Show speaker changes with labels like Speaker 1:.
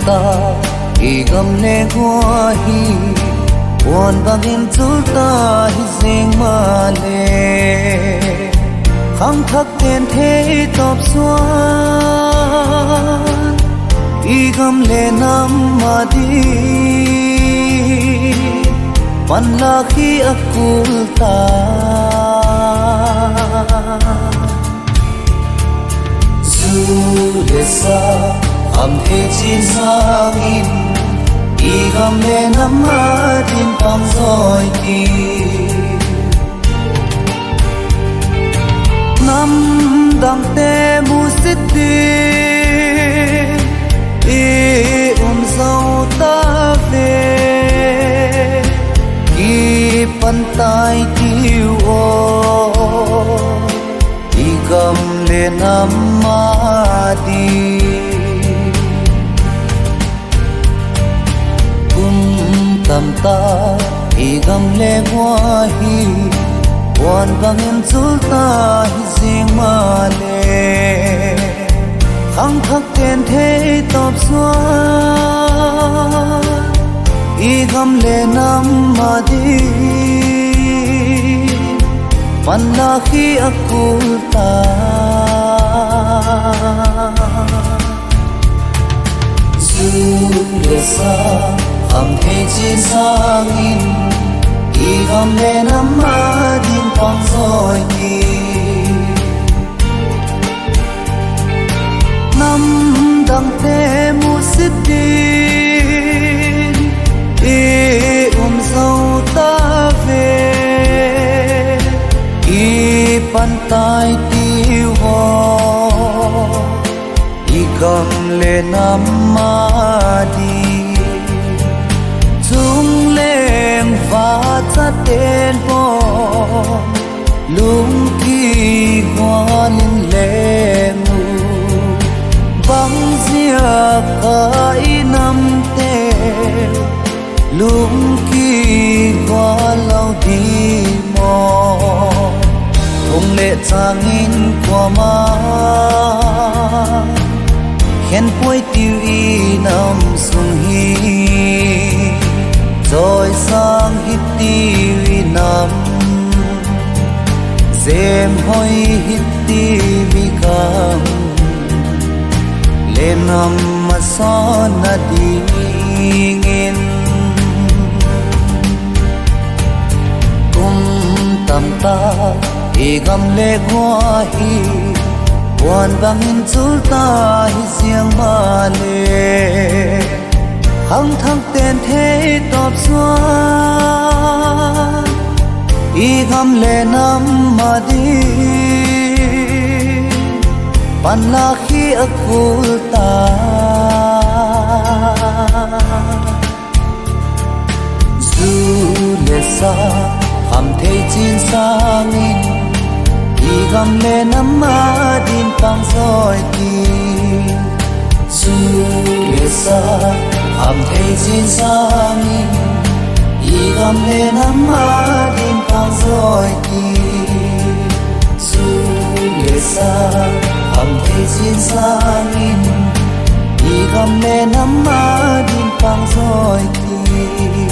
Speaker 1: ta igam le gwa hi wan bangin chulta hi zeng ma le khang thak ten the top suan igam le nam ma di pan la khi akul ta zu le sa am he chin sang in igam le nam ma din pang soi ki nam dang te mu sit ti e sau ta về ki pan tai kiu o igam le nam ma di tam ta igam le gwa hi wan bangin chulta hi zing ma le khang thak ten the top suan igam le nam ma di pan la khi akul ta zu le sa am he chin sang in igam le nam ma din pang soi ki nam dang te mu sit din e sau ta về i pan tai tiêu ho igam le nam ma di chung lên và cha tên po lung ki hoa linh lệ ngu băng zia kai nam te lung ki hoa lâu đi mò không lệ trang in qua ma khen quay tiêu y nam sung hi rồi sang hít tivi nam dèm hoi hít tivi cam lên nam mà son na đi ngin cùng tam ta igam le gwa hi wan bangin chulta hi siang ma le khang thang ten the top suan igam le nam ma di pan la khi akul ta zu le sa ham the chin sang in igam le nam ma din pang soi ki zu le sa am thấy xin sang in igam le nam ma din pang soi ki su le sa am thấy xin sang in igam le nam ma din pang soi ki